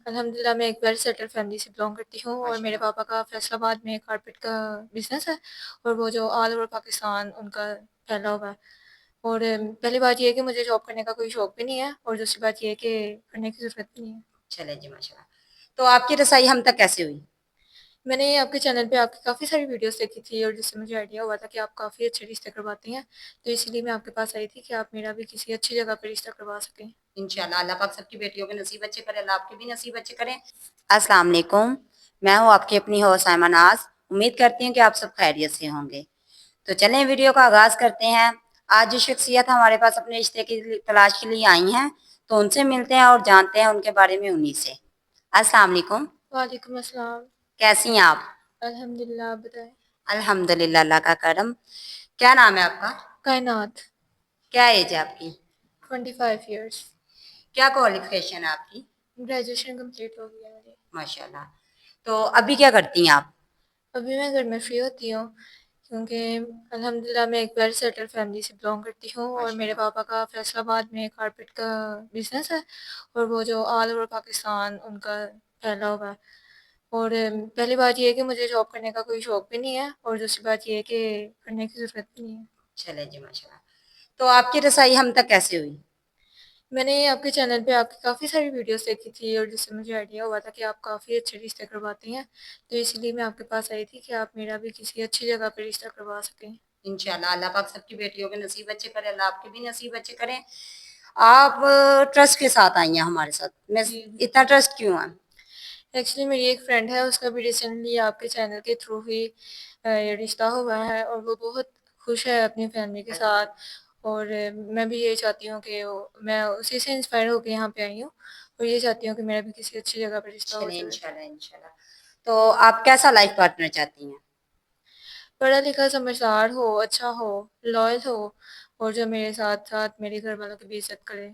الحمدللہ میں ایک ویل سیٹل فیملی سے بلانگ کرتی ہوں، اور ماشاء میرے اللہ پاپا کا فیصل آباد میں کارپیٹ کا بزنس ہے، اور وہ جو آل اوور پاکستان ان کا پھیلا ہوا ہے۔ اور پہلی بات یہ ہے کہ مجھے جاب کرنے کا کوئی شوق بھی نہیں ہے، اور دوسری بات یہ ہے کہ کرنے کی ضرورت بھی نہیں ہے۔ چلے جی ماشاء اللہ. تو آپ کی رسائی ہم تک کیسے ہوئی؟ میں نے آپ کے چینل پہ آپ کی کافی ساری ویڈیوز دیکھی تھی، اور جس سے مجھے آئیڈیا ہوا تھا کہ آپ کافی اچھے رشتے کرواتے ہیں، تو اسی لیے میں آپ کے پاس آئی تھی کہ آپ میرا بھی کسی اچھی جگہ پہ رشتہ کروا سکیں۔ انشاءاللہ اللہ پاک سب کی بیٹیوں کے نصیب اچھے کرے، اللہ آپ کے بھی نصیب اچھے کریں۔ السلام علیکم، میں ہوں آپ کی اپنی ہوسٹ سائمہ ناز۔ امید کرتی ہوں کہ آپ سب خیریت سے ہوں گے۔ تو چلیں ویڈیو کا آغاز کرتے ہیں۔ آج جو شخصیت ہمارے پاس اپنے رشتے کی تلاش کے لیے آئی ہیں، تو ان سے ملتے ہیں اور جانتے ہیں ان کے بارے میں انہی سے۔ السلام علیکم، وعلیکم السلام۔ کیسی ہیں آپ؟ الحمدللہ، آپ بتائیں۔ الحمدللہ، اللہ کا کرم۔ کیا نام ہے آپ کا؟ کائنات۔ کیا ایج ہے آپ کی؟ 25 ایئرس۔ کیا کوالیفیکیشن ہے آپ کی؟ گریجویشن کمپلیٹ ہو گیا میری۔ ماشاء اللہ۔ تو ابھی کیا کرتی ہیں آپ؟ ابھی میں گھر میں فری ہوتی ہوں، کیونکہ الحمدللہ میں ایک ویل سیٹل فیملی سے بلانگ کرتی ہوں، اور ماشاء میرے اللہ پاپا کا فیصل آباد میں کارپیٹ کا بزنس ہے، اور وہ جو آل اوور پاکستان ان کا پھیلا ہوا ہے۔ اور پہلی بات یہ ہے کہ مجھے جاب کرنے کا کوئی شوق بھی نہیں ہے، اور دوسری بات یہ ہے کہ کرنے کی ضرورت بھی نہیں ہے۔ چلے جی ماشاء اللہ۔ تو آپ کی رسائی ہم تک کیسے ہوئی؟ میں نے آپ کے چینل پہ آپ کی کافی ساری ویڈیوز دیکھی تھی، اور جس سے مجھے آئیڈیا ہوا تھا کہ آپ کافی اچھے رشتے کرواتے ہیں، تو اسی لیے میں آپ کے پاس آئی تھی کہ آپ میرا بھی کسی اچھی جگہ پہ رشتہ کروا سکیں۔ انشاءاللہ اللہ پاک سب کی بیٹیوں کے نصیب اچھے کرے، اللہ آپ کے بھی نصیب اچھے کریں۔ آپ ٹرسٹ کے ساتھ آئی ہیں ہمارے ساتھ، میں جی، اتنا ٹرسٹ کیوں ہے؟ ایکچولی میری ایک فرینڈ ہے، اس کا بھی ریسنٹلی آپ کے چینل کے تھرو ہی یہ رشتہ ہوا ہے، اور وہ بہت خوش ہے اپنی فیملی کے ساتھ، اور میں بھی یہ چاہتی ہوں کہ میں اسی سے انسپائر ہو کے یہاں پہ آئی ہوں، اور یہ چاہتی ہوں کہ میرا بھی کسی اچھی جگہ پہ رشتہ ہو چلیں جائے۔ انشاءاللہ انشاءاللہ۔ تو آپ کیسا لائف پارٹنر چاہتی ہیں؟ پڑھا لکھا، سمجھدار ہو، اچھا ہو، لائل ہو، اور جو میرے ساتھ ساتھ میرے گھر والوں کی بھی عزت کرے۔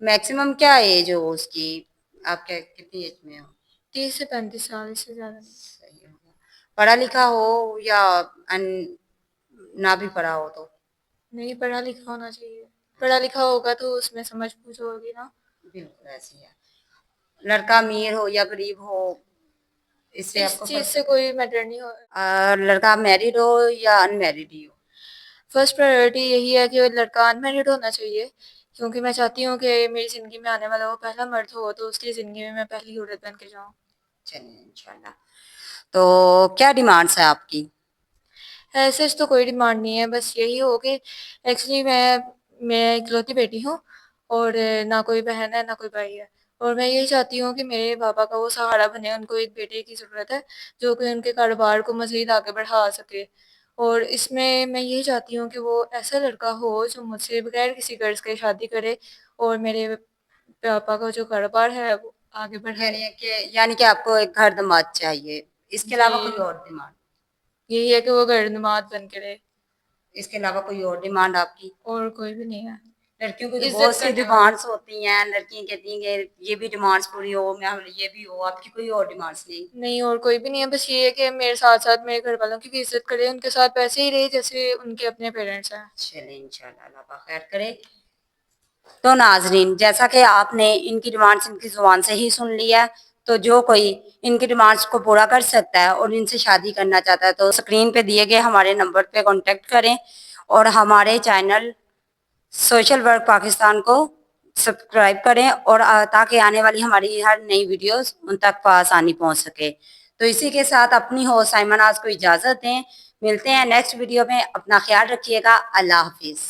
میکسیمم کیا ایج ہو اس کی؟ آپ کتنی ایج میں ہو؟ 30 سے 35 سال، اس سے زیادہ نہیں۔ صحیح ہو گیا۔ پڑھا لکھا ہو یا ان نہ بھی پڑھا ہو تو؟ نہیں، پڑھا لکھا ہونا چاہیے، پڑھا لکھا ہوگا تو اس میں سمجھ بوجھ ہوگی نا۔ بالکل ایسی ہے۔ لڑکا امیر ہو یا غریب ہو، اس سے اس آپ کو چیز فرق؟ سے کوئی میٹر نہیں ہو۔ لڑکا میرڈ ہو یا in married he who? First priority یہی ہے کہ لڑکا ان میرڈ ہونا چاہیے، کیونکہ میں چاہتی ہوں کہ میری زندگی میں آنے والا وہ پہلا مرد ہو، تو اس کی زندگی میں پہلی عورت بن کے جاؤں۔ چلیے انشاءاللہ۔ تو کیا ڈیمانڈس ہے آپ کی؟ ایسے تو کوئی ڈیمانڈ نہیں ہے، بس یہی ہو کہ ایکچولی میں اکلوتی بیٹی ہوں، اور نہ کوئی بہن ہے نہ کوئی بھائی ہے، اور میں یہی چاہتی ہوں کہ میرے بابا کا وہ سہارا بنے۔ ان کو ایک بیٹے کی ضرورت ہے جو کہ ان کے کاروبار کو مزید آگے بڑھا سکے، اور اس میں یہی چاہتی ہوں کہ وہ ایسا لڑکا ہو جو مجھ سے بغیر کسی غرض کے شادی کرے، اور میرے پاپا کا جو کاروبار ہے وہ آگے بڑھائے۔ یعنی کہ آپ کو ایک گھر دماد چاہیے، اس کے جی، علاوہ کوئی اور ڈیمانڈ؟ یہی ہے کہ وہ گردماد بن کے رہے، اس کے علاوہ کوئی اور ڈیمانڈ آپ کی؟ اور کوئی بھی نہیں ہے۔ لڑکیوں کی تو بہت عزت سی کرنے والا۔ ڈیمانڈس ہوتی ہیں، لڑکیاں کہتی ہیں کہ یہ بھی ڈیمانڈس پوری ہو، میں یہ بھی ہو، آپ کی کوئی اور ڈیمانڈس نہیں؟ نہیں، اور کوئی بھی نہیں ہے، بس یہ ہے کہ میرے ساتھ ساتھ میرے گھر والوں کی بھی عزت کرے، ان کے ساتھ ویسے ہی رہے جیسے ان کے اپنے پیرنٹس ہیں۔ چلیں انشاءاللہ اللہ پاک خیر کرے۔ تو ناظرین، جیسا کہ آپ نے ان کی ڈیمانڈس ان کی زبان سے ہی سن لی ہے، تو جو کوئی ان کی ڈیمانڈس کو پورا کر سکتا ہے اور ان سے شادی کرنا چاہتا ہے تو اسکرین پہ دیے گئے ہمارے نمبر پہ کانٹیکٹ کریں، اور ہمارے چینل سوشل ورک پاکستان کو سبسکرائب کریں، اور تاکہ آنے والی ہماری ہر نئی ویڈیوز ان تک آسانی پہنچ سکے۔ تو اسی کے ساتھ اپنی ہو سائمہ ناز کو اجازت دیں، ملتے ہیں نیکسٹ ویڈیو میں، اپنا خیال رکھیے گا، اللہ حافظ۔